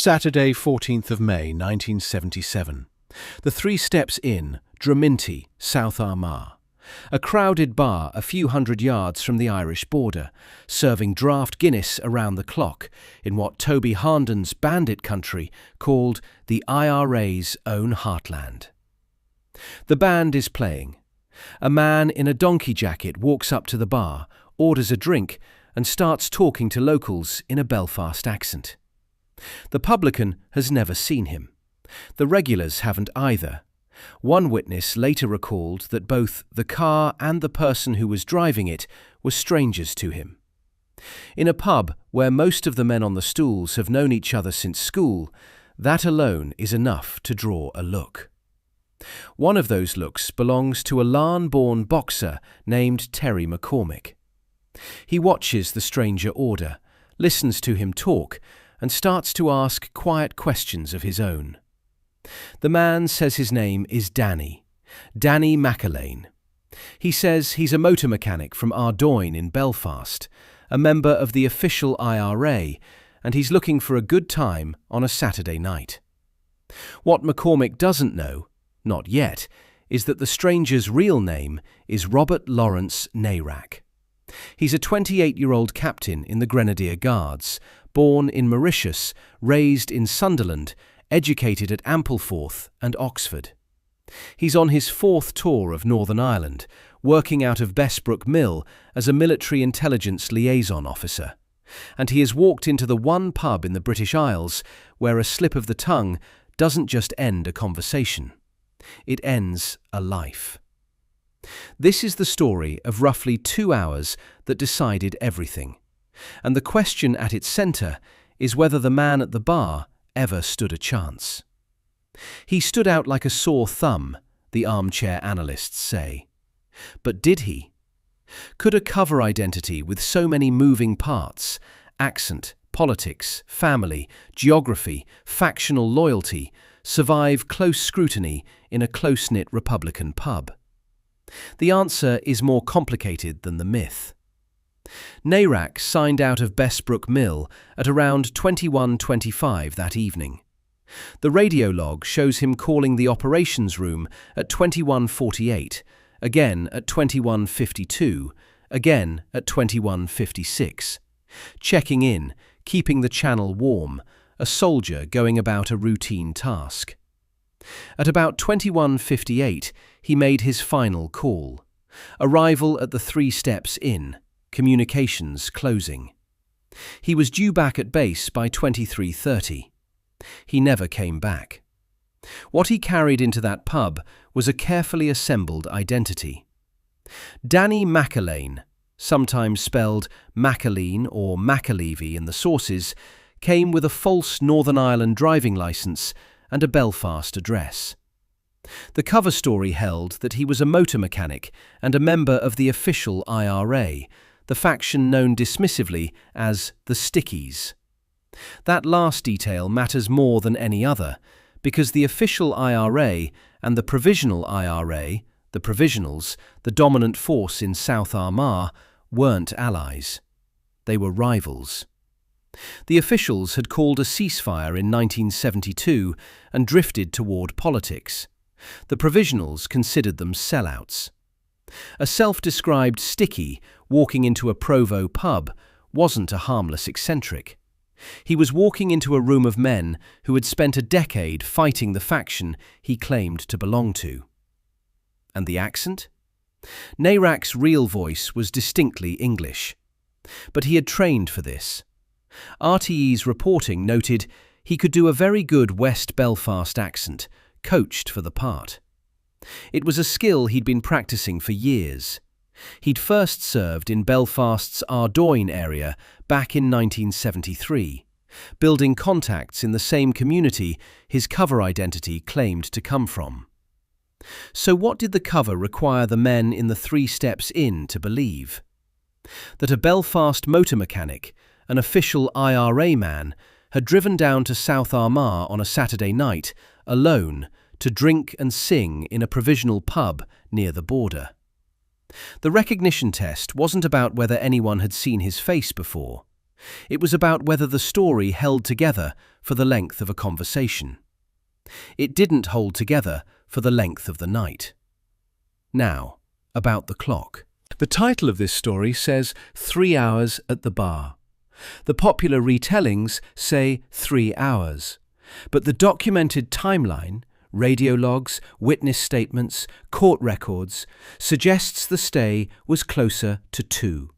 Saturday, 14th of May, 1977. The Three Steps Inn, Dromintee, South Armagh. A crowded bar a few hundred yards from the Irish border, serving draught Guinness around the clock in what Toby Harnden's Bandit country called the IRA's own heartland. The band is playing. A man in a donkey jacket walks up to the bar, orders a drink, and starts talking to locals in a Belfast accent. The publican has never seen him. The regulars haven't either. One witness later recalled that both the car and the person who was driving it were strangers to him. In a pub where most of the men on the stools have known each other since school, that alone is enough to draw a look. One of those looks belongs to a Larne-born boxer named Terry McCormick. He watches the stranger order, listens to him talk, and starts to ask quiet questions of his own. The man says his name is Danny McErlaine. He says he's a motor mechanic from Armagh in Belfast, a member of the official IRA, and he's looking for a good time on a Saturday night. What McCormick doesn't know, not yet, is that the stranger's real name is Robert Lawrence Nairac. He's a 28-year-old captain in the Grenadier Guards, born in Mauritius, raised in Sunderland, educated at Ampleforth and Oxford. He's on his fourth tour of Northern Ireland, working out of Bessbrook Mill as a military intelligence liaison officer, and he has walked into the one pub in the British Isles where a slip of the tongue doesn't just end a conversation. It ends a life. This is the story of roughly 2 hours that decided everything, and the question at its centre is whether the man at the bar ever stood a chance. He stood out like a sore thumb, the armchair analysts say. But did he? Could a cover identity with so many moving parts, accent, politics, family, geography, factional loyalty, survive close scrutiny in a close-knit Republican pub? The answer is more complicated than the myth. Nairac signed out of Bessbrook Mill at around 21:25 that evening. The radio log shows him calling the operations room at 21:48, again at 21:52, again at 21:56. Checking in, keeping the channel warm, a soldier going about a routine task. At about 21:58, he made his final call. Arrival at the Three Steps Inn, communications closing. He was due back at base by 23:30. He never came back. What he carried into that pub was a carefully assembled identity. Danny McErlaine, sometimes spelled McErlaine or McAlevey in the sources, came with a false Northern Ireland driving licence and a Belfast address. The cover story held that he was a motor mechanic and a member of the official IRA, the faction known dismissively as the Stickies. That last detail matters more than any other, because the official IRA and the provisional IRA, the Provisionals, the dominant force in South Armagh, weren't allies. They were rivals. The officials had called a ceasefire in 1972 and drifted toward politics. The Provisionals considered them sellouts. A self-described sticky walking into a Provo pub wasn't a harmless eccentric. He was walking into a room of men who had spent a decade fighting the faction he claimed to belong to. And the accent? Nairac's real voice was distinctly English. But he had trained for this. RTE's reporting noted he could do a very good West Belfast accent, coached for the part. It was a skill he'd been practicing for years. He'd first served in Belfast's Armagh area back in 1973, building contacts in the same community his cover identity claimed to come from. So what did the cover require the men in the Three Steps Inn to believe? That a Belfast motor mechanic, an official IRA man, had driven down to South Armagh on a Saturday night, alone, to drink and sing in a provisional pub near the border. The recognition test wasn't about whether anyone had seen his face before. It was about whether the story held together for the length of a conversation. It didn't hold together for the length of the night. Now, about the clock. The title of this story says 3 hours at the bar. The popular retellings say 3 hours, but the documented timeline, radio logs, witness statements, court records, suggests the stay was closer to 2.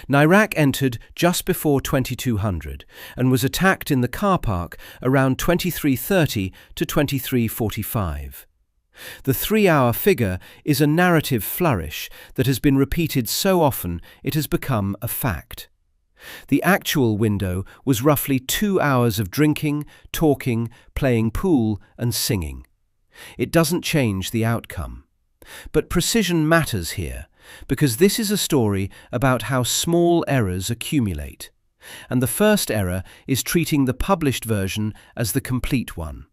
Nairac entered just before 2200 and was attacked in the car park around 23:30 to 23:45. The 3-hour figure is a narrative flourish that has been repeated so often it has become a fact. The actual window was roughly 2 hours of drinking, talking, playing pool and singing. It doesn't change the outcome. But precision matters here, because this is a story about how small errors accumulate. And the first error is treating the published version as the complete one.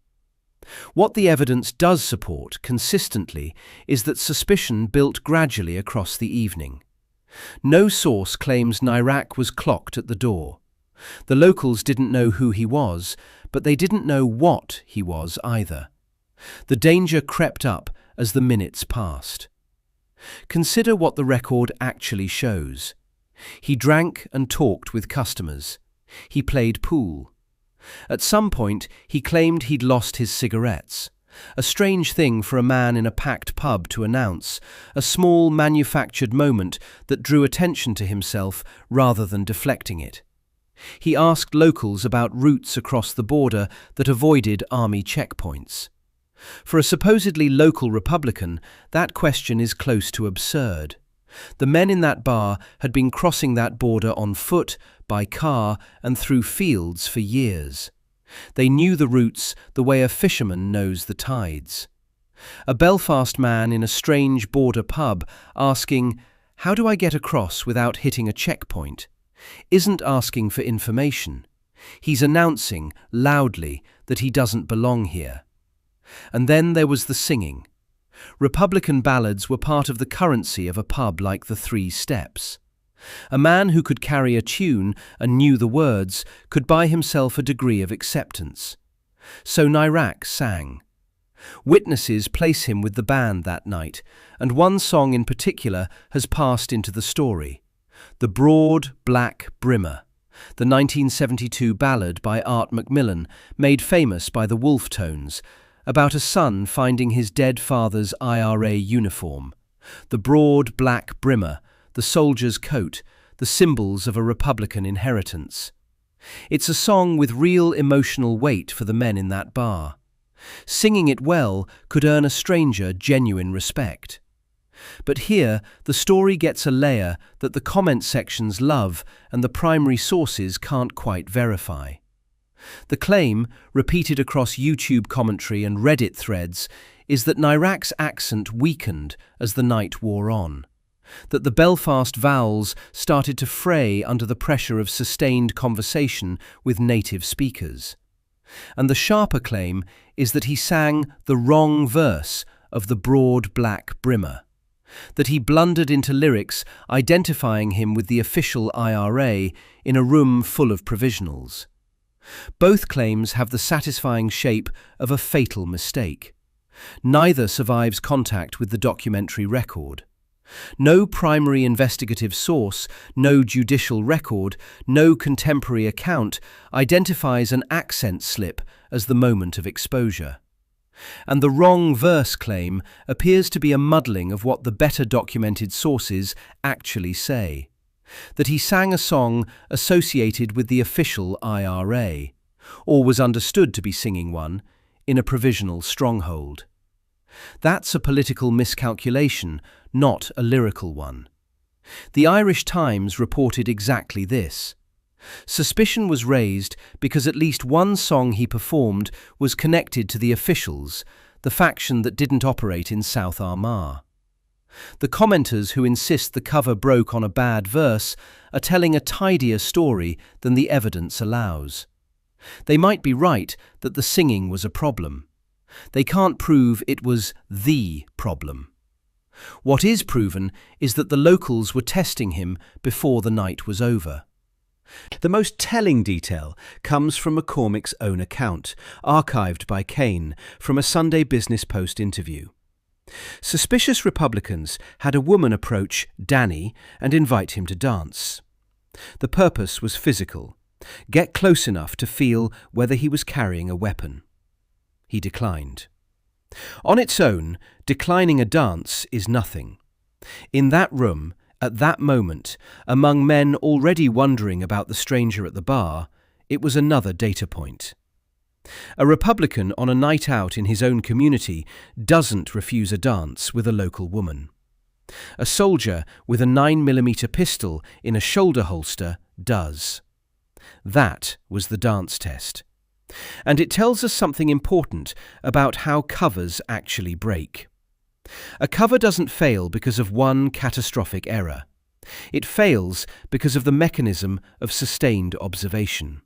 What the evidence does support consistently is that suspicion built gradually across the evening. No source claims Nairac was clocked at the door. The locals didn't know who he was, but they didn't know what he was either. The danger crept up as the minutes passed. Consider what the record actually shows. He drank and talked with customers. He played pool. At some point, he claimed he'd lost his cigarettes. A strange thing for a man in a packed pub to announce, a small manufactured moment that drew attention to himself rather than deflecting it. He asked locals about routes across the border that avoided army checkpoints. For a supposedly local Republican, that question is close to absurd. The men in that bar had been crossing that border on foot, by car, and through fields for years. They knew the routes the way a fisherman knows the tides. A Belfast man in a strange border pub asking, "How do I get across without hitting a checkpoint?" isn't asking for information. He's announcing, loudly, that he doesn't belong here. And then there was the singing. Republican ballads were part of the currency of a pub like the Three Steps. A man who could carry a tune and knew the words could buy himself a degree of acceptance. So Nairac sang. Witnesses place him with the band that night, and one song in particular has passed into the story. The Broad Black Brimmer, the 1972 ballad by McErlaine, made famous by the Wolf Tones, about a son finding his dead father's IRA uniform. The broad black brimmer, the soldier's coat, the symbols of a Republican inheritance. It's a song with real emotional weight for the men in that bar. Singing it well could earn a stranger genuine respect. But here, the story gets a layer that the comment sections love and the primary sources can't quite verify. The claim, repeated across YouTube commentary and Reddit threads, is that Nairac's accent weakened as the night wore on, that the Belfast vowels started to fray under the pressure of sustained conversation with native speakers. And the sharper claim is that he sang the wrong verse of the Broad Black Brimmer, that he blundered into lyrics identifying him with the official IRA in a room full of provisionals. Both claims have the satisfying shape of a fatal mistake. Neither survives contact with the documentary record. No primary investigative source, no judicial record, no contemporary account identifies an accent slip as the moment of exposure. And the wrong verse claim appears to be a muddling of what the better documented sources actually say. That he sang a song associated with the official IRA, or was understood to be singing one, in a provisional stronghold. That's a political miscalculation, not a lyrical one. The Irish Times reported exactly this. Suspicion was raised because at least one song he performed was connected to the officials, the faction that didn't operate in South Armagh. The commenters who insist the cover broke on a bad verse are telling a tidier story than the evidence allows. They might be right that the singing was a problem. They can't prove it was the problem. What is proven is that the locals were testing him before the night was over. The most telling detail comes from McCormick's own account, archived by Kane from a Sunday Business Post interview. Suspicious Republicans had a woman approach Danny and invite him to dance. The purpose was physical: get close enough to feel whether he was carrying a weapon. He declined. On its own, declining a dance is nothing. In that room, at that moment, among men already wondering about the stranger at the bar, it was another data point. A Republican on a night out in his own community doesn't refuse a dance with a local woman. A soldier with a 9mm pistol in a shoulder holster does. That was the dance test. And it tells us something important about how covers actually break. A cover doesn't fail because of one catastrophic error. It fails because of the mechanism of sustained observation.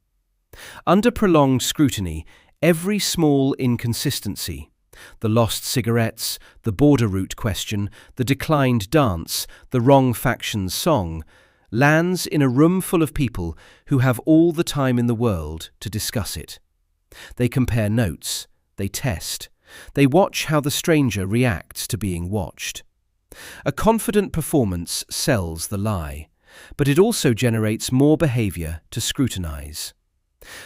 Under prolonged scrutiny, every small inconsistency, the lost cigarettes, the border route question, the declined dance, the wrong faction's song, lands in a room full of people who have all the time in the world to discuss it. They compare notes, they test, they watch how the stranger reacts to being watched. A confident performance sells the lie, but it also generates more behaviour to scrutinise.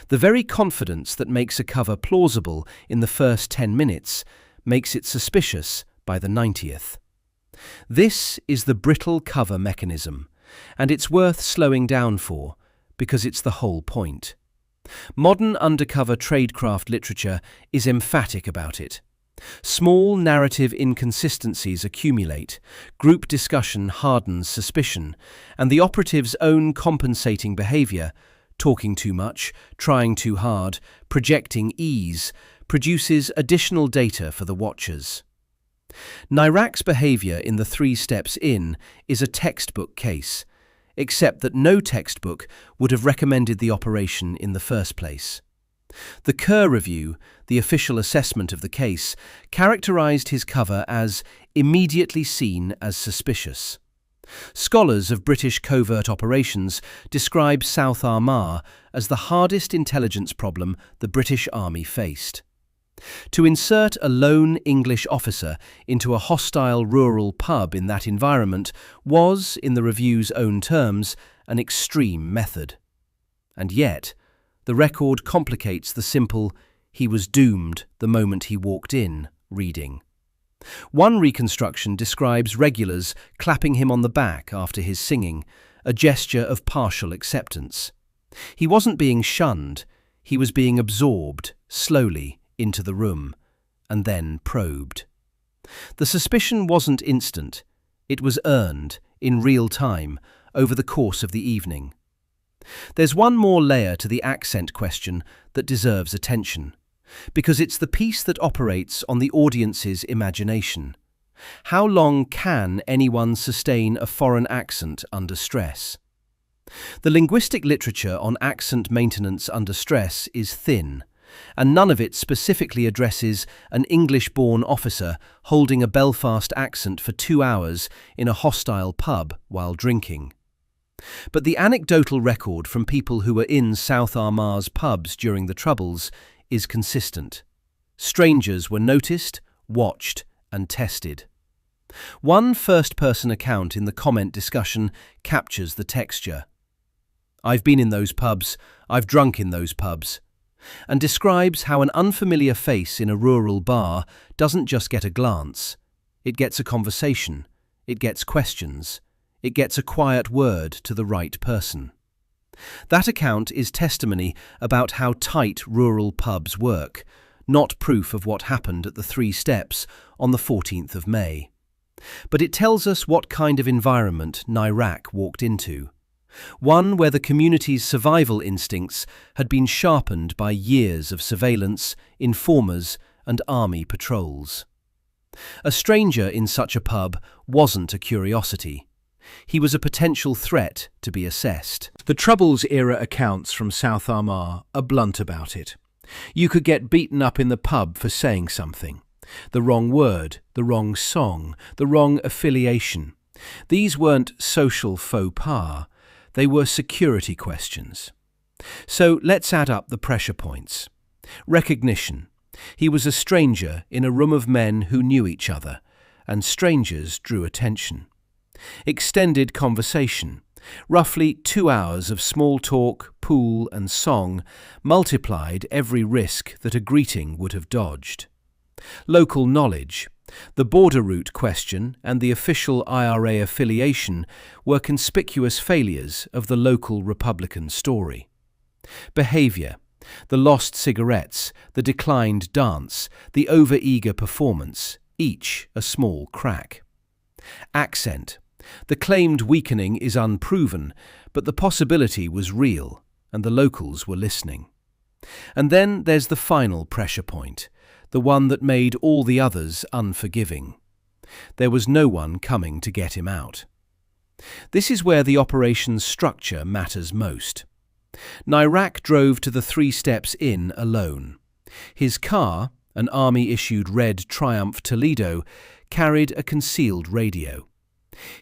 The very confidence that makes a cover plausible in the first 10 minutes makes it suspicious by the 90th. This is the brittle cover mechanism, and it's worth slowing down for, because it's the whole point. Modern undercover tradecraft literature is emphatic about it. Small narrative inconsistencies accumulate, group discussion hardens suspicion, and the operative's own compensating behaviour, talking too much, trying too hard, projecting ease, produces additional data for the watchers. Nairac's behaviour in the 3 steps in is a textbook case, except that no textbook would have recommended the operation in the first place. The Kerr Review, the official assessment of the case, characterised his cover as immediately seen as suspicious. Scholars of British covert operations describe South Armagh as the hardest intelligence problem the British Army faced. To insert a lone English officer into a hostile rural pub in that environment was, in the review's own terms, an extreme method. And yet, the record complicates the simple "he was doomed the moment he walked in" reading. One reconstruction describes regulars clapping him on the back after his singing, a gesture of partial acceptance. He wasn't being shunned, he was being absorbed, slowly, into the room, and then probed. The suspicion wasn't instant, it was earned, in real time, over the course of the evening. There's one more layer to the accent question that deserves attention, because it's the piece that operates on the audience's imagination. How long can anyone sustain a foreign accent under stress? The linguistic literature on accent maintenance under stress is thin, and none of it specifically addresses an English-born officer holding a Belfast accent for 2 hours in a hostile pub while drinking. But the anecdotal record from people who were in South Armagh's pubs during the Troubles is consistent. Strangers were noticed, watched, and tested. One first-person account in the comment discussion captures the texture. "I've been in those pubs, I've drunk in those pubs," and describes how an unfamiliar face in a rural bar doesn't just get a glance. It gets a conversation, it gets questions, it gets a quiet word to the right person. That account is testimony about how tight rural pubs work, not proof of what happened at the 3 steps on the 14th of May. But it tells us what kind of environment Nairac walked into. One where the community's survival instincts had been sharpened by years of surveillance, informers, and army patrols. A stranger in such a pub wasn't a curiosity. He was a potential threat to be assessed. The Troubles-era accounts from South Armagh are blunt about it. You could get beaten up in the pub for saying something. The wrong word, the wrong song, the wrong affiliation. These weren't social faux pas. They were security questions. So let's add up the pressure points. Recognition. He was a stranger in a room of men who knew each other, and strangers drew attention. Extended conversation. Roughly 2 hours of small talk, pool and song multiplied every risk that a greeting would have dodged. Local knowledge. The border route question and the official IRA affiliation were conspicuous failures of the local Republican story. Behaviour. The lost cigarettes, the declined dance, the over-eager performance, each a small crack. Accent. The claimed weakening is unproven, but the possibility was real, and the locals were listening. And then there's the final pressure point, the one that made all the others unforgiving. There was no one coming to get him out. This is where the operation's structure matters most. Nairac drove to the 3 Steps Inn alone. His car, an Army-issued red Triumph Toledo, carried a concealed radio.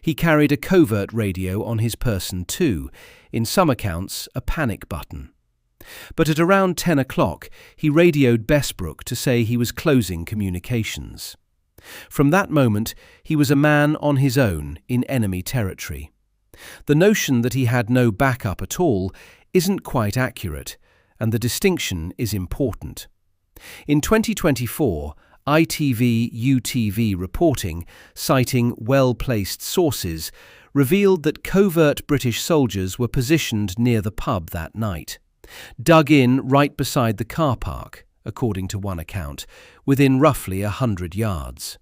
He carried a covert radio on his person too, in some accounts a panic button. But at around 10 o'clock he radioed Bessbrook to say he was closing communications. From that moment he was a man on his own in enemy territory. The notion that he had no backup at all isn't quite accurate, and the distinction is important. In 2024, ITV-UTV reporting, citing well-placed sources, revealed that covert British soldiers were positioned near the pub that night, dug in right beside the car park, according to one account, within roughly 100 yards.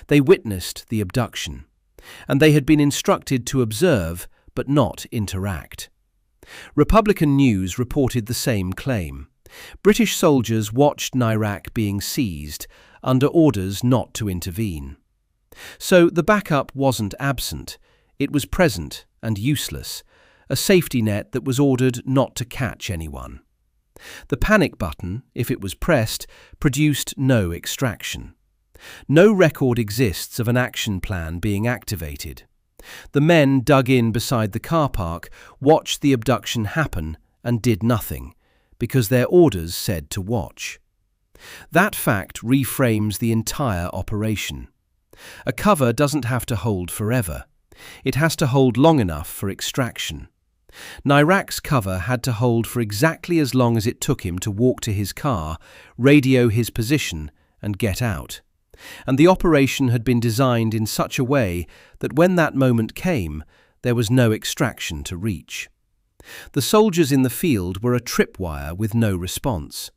They witnessed the abduction, and they had been instructed to observe but not interact. Republican News reported the same claim. British soldiers watched Nairac being seized, under orders not to intervene. So the backup wasn't absent, it was present and useless, a safety net that was ordered not to catch anyone. The panic button, if it was pressed, produced no extraction. No record exists of an action plan being activated. The men dug in beside the car park, watched the abduction happen and did nothing, because their orders said to watch. That fact reframes the entire operation. A cover doesn't have to hold forever. It has to hold long enough for extraction. Nairac's cover had to hold for exactly as long as it took him to walk to his car, radio his position, and get out. And the operation had been designed in such a way that when that moment came, there was no extraction to reach. The soldiers in the field were a tripwire with no response.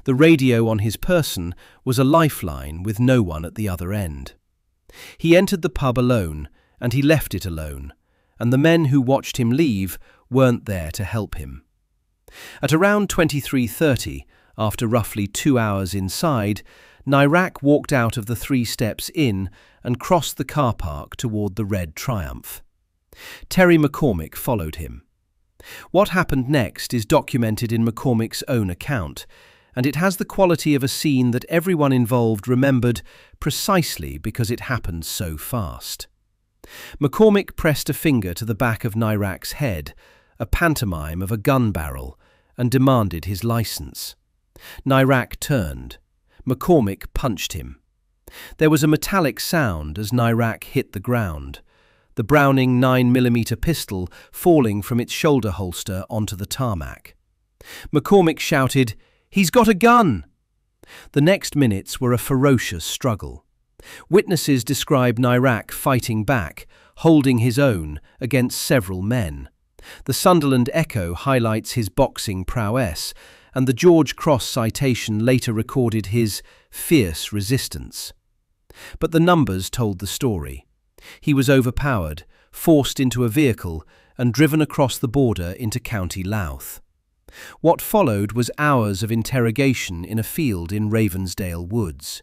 The radio on his person was a lifeline with no one at the other end. He entered the pub alone, and he left it alone, and the men who watched him leave weren't there to help him. At around 23:30, after roughly 2 hours inside, Nairac walked out of the 3 Steps Inn and crossed the car park toward the red Triumph. Terry McCormick followed him. What happened next is documented in McCormick's own account, and it has the quality of a scene that everyone involved remembered precisely because it happened so fast. McCormick pressed a finger to the back of Nairac's head, a pantomime of a gun barrel, and demanded his license. Nairac turned. McCormick punched him. There was a metallic sound as Nairac hit the ground, the Browning 9mm pistol falling from its shoulder holster onto the tarmac. McCormick shouted, "He's got a gun!" The next minutes were a ferocious struggle. Witnesses describe Nairac fighting back, holding his own against several men. The Sunderland Echo highlights his boxing prowess, and the George Cross citation later recorded his fierce resistance. But the numbers told the story. He was overpowered, forced into a vehicle, and driven across the border into County Louth. What followed was hours of interrogation in a field in Ravensdale Woods.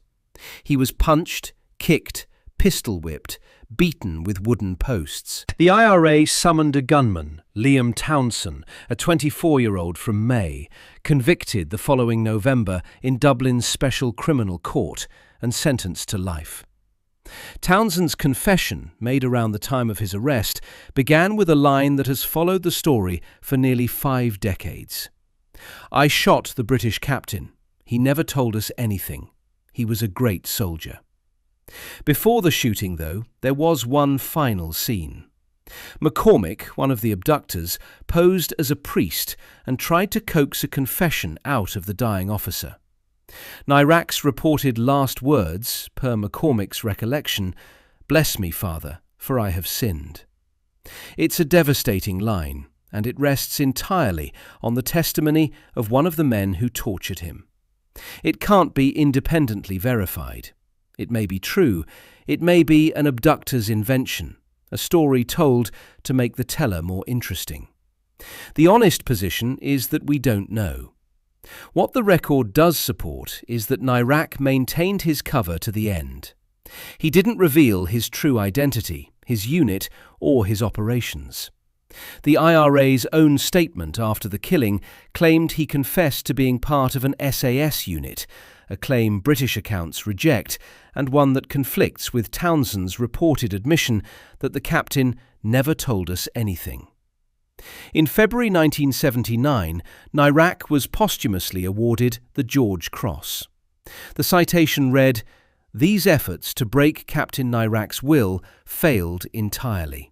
He was punched, kicked, pistol-whipped, beaten with wooden posts. The IRA summoned a gunman, Liam Townsend, a 24-year-old from May, convicted the following November in Dublin's Special Criminal Court and sentenced to life. Townsend's confession, made around the time of his arrest, began with a line that has followed the story for nearly 5 decades. "I shot the British captain. He never told us anything. He was a great soldier." Before the shooting, though, there was one final scene. McCormick, one of the abductors, posed as a priest and tried to coax a confession out of the dying officer. Nairac's reported last words, per McCormick's recollection, "Bless me, Father, for I have sinned." It's a devastating line, and it rests entirely on the testimony of one of the men who tortured him. It can't be independently verified. It may be true, it may be an abductor's invention, a story told to make the teller more interesting. The honest position is that we don't know. What the record does support is that Nairac maintained his cover to the end. He didn't reveal his true identity, his unit, or his operations. The IRA's own statement after the killing claimed he confessed to being part of an SAS unit, a claim British accounts reject, and one that conflicts with Townsend's reported admission that the captain never told us anything. In February 1979, Nairac was posthumously awarded the George Cross. The citation read, "These efforts to break Captain Nairac's will failed entirely.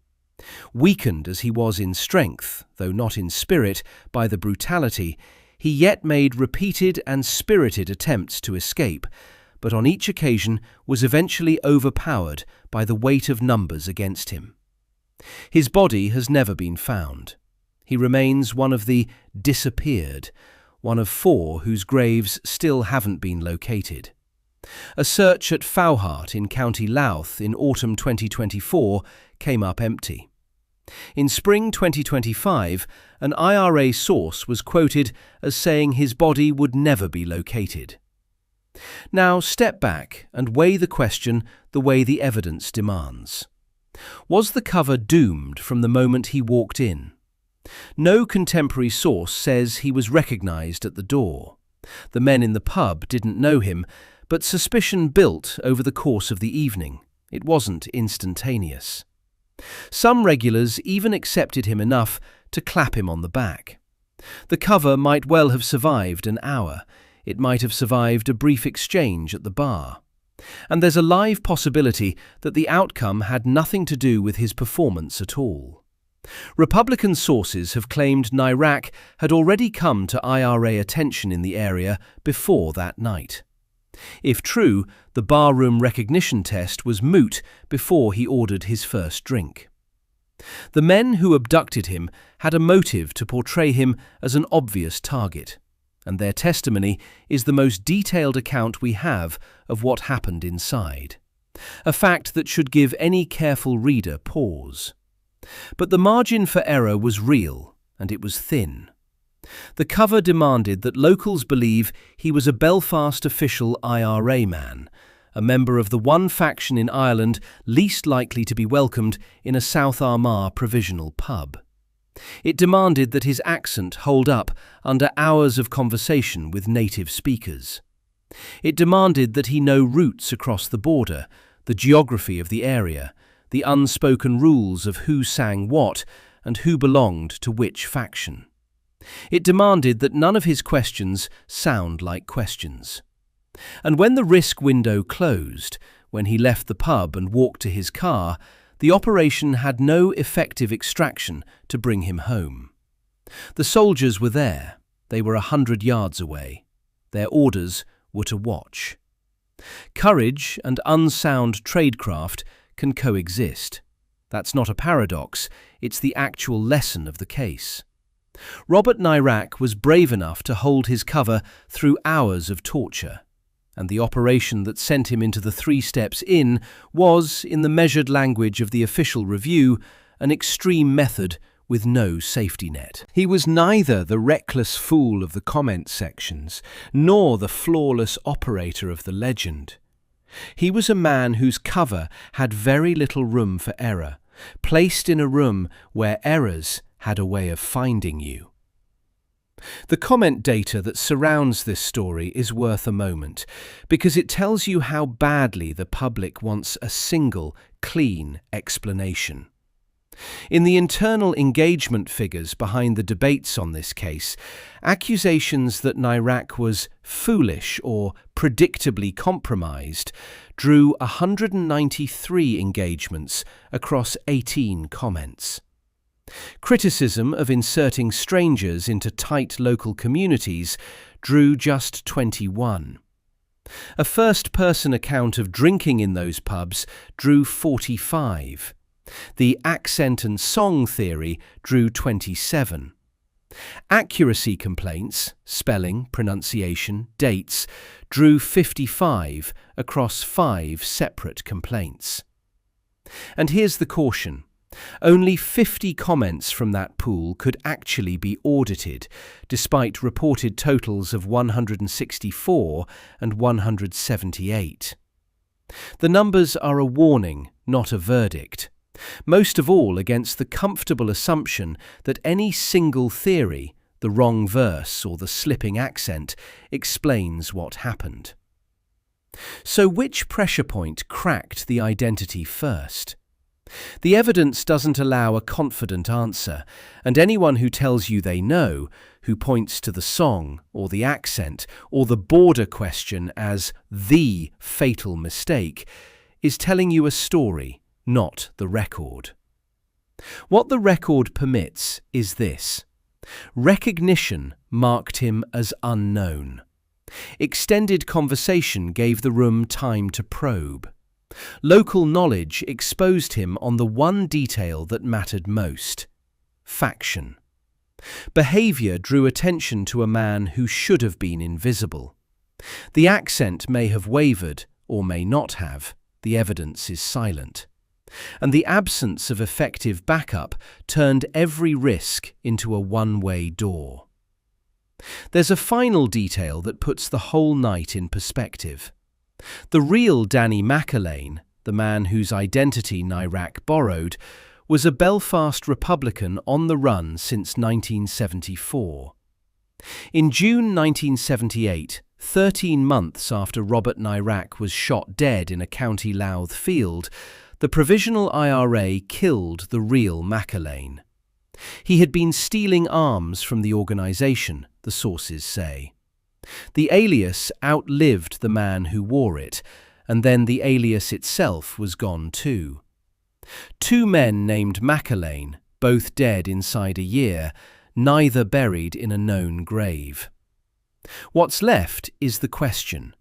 Weakened as he was in strength, though not in spirit, by the brutality, he yet made repeated and spirited attempts to escape, but on each occasion was eventually overpowered by the weight of numbers against him. His body has never been found. He remains one of the disappeared, one of 4 whose graves still haven't been located. A search at Faughart in County Louth in autumn 2024 came up empty. In spring 2025, an IRA source was quoted as saying his body would never be located. Now step back and weigh the question the way the evidence demands. Was the cover doomed from the moment he walked in? No contemporary source says he was recognised at the door. The men in the pub didn't know him, but suspicion built over the course of the evening. It wasn't instantaneous. Some regulars even accepted him enough to clap him on the back. The cover might well have survived an hour. It might have survived a brief exchange at the bar. And there's a live possibility that the outcome had nothing to do with his performance at all. Republican sources have claimed Nairac had already come to IRA attention in the area before that night. If true, the barroom recognition test was moot before he ordered his first drink. The men who abducted him had a motive to portray him as an obvious target, and their testimony is the most detailed account we have of what happened inside, a fact that should give any careful reader pause. But the margin for error was real, and it was thin. The cover demanded that locals believe he was a Belfast official IRA man, a member of the one faction in Ireland least likely to be welcomed in a South Armagh provisional pub. It demanded that his accent hold up under hours of conversation with native speakers. It demanded that he know routes across the border, the geography of the area, the unspoken rules of who sang what and who belonged to which faction. It demanded that none of his questions sound like questions. And when the risk window closed, when he left the pub and walked to his car, the operation had no effective extraction to bring him home. The soldiers were there. They were 100 yards away. Their orders were to watch. Courage and unsound tradecraft can coexist. That's not a paradox, it's the actual lesson of the case. Robert Nairac was brave enough to hold his cover through hours of torture, and the operation that sent him into the 3 steps in was, in the measured language of the official review, an extreme method with no safety net. He was neither the reckless fool of the comment sections, nor the flawless operator of the legend. He was a man whose cover had very little room for error, placed in a room where errors had a way of finding you. The comment data that surrounds this story is worth a moment, because it tells you how badly the public wants a single, clean explanation. In the internal engagement figures behind the debates on this case, accusations that Nairac was foolish or predictably compromised drew 193 engagements across 18 comments. Criticism of inserting strangers into tight local communities drew just 21. A first-person account of drinking in those pubs drew 45. The accent and song theory drew 27. Accuracy complaints, spelling, pronunciation, dates, drew 55 across 5 separate complaints. And here's the caution. Only 50 comments from that pool could actually be audited, despite reported totals of 164 and 178. The numbers are a warning, not a verdict. Most of all against the comfortable assumption that any single theory, the wrong verse or the slipping accent, explains what happened. So which pressure point cracked the identity first? The evidence doesn't allow a confident answer, and anyone who tells you they know, who points to the song or the accent or the border question as the fatal mistake, is telling you a story, not the record. What the record permits is this. Recognition marked him as unknown. Extended conversation gave the room time to probe. Local knowledge exposed him on the one detail that mattered most: faction. Behaviour drew attention to a man who should have been invisible. The accent may have wavered, or may not have. The evidence is silent. And the absence of effective backup turned every risk into a one-way door. There's a final detail that puts the whole night in perspective. The real Danny McErlaine, the man whose identity Nairac borrowed, was a Belfast Republican on the run since 1974. In June 1978, 13 months after Robert Nairac was shot dead in a County Louth field, the Provisional IRA killed the real McErlaine. He had been stealing arms from the organisation, the sources say. The alias outlived the man who wore it, and then the alias itself was gone too. 2 men named McErlaine, both dead inside a year, neither buried in a known grave. What's left is the question.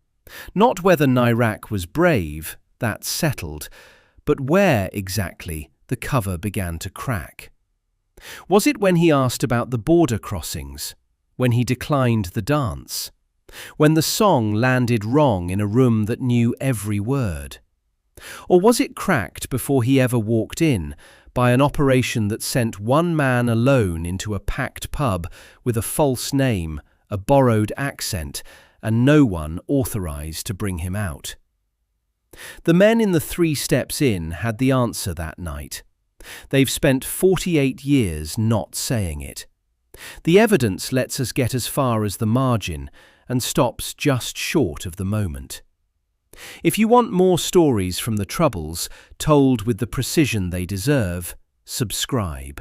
Not whether Nairac was brave, that's settled, but where exactly the cover began to crack. Was it when he asked about the border crossings? When he declined the dance? When the song landed wrong in a room that knew every word? Or was it cracked before he ever walked in, by an operation that sent one man alone into a packed pub with a false name, a borrowed accent, and no one authorised to bring him out? The men in the 3 Steps Inn had the answer that night. They've spent 48 years not saying it. The evidence lets us get as far as the margin and stops just short of the moment. If you want more stories from the Troubles, told with the precision they deserve, subscribe.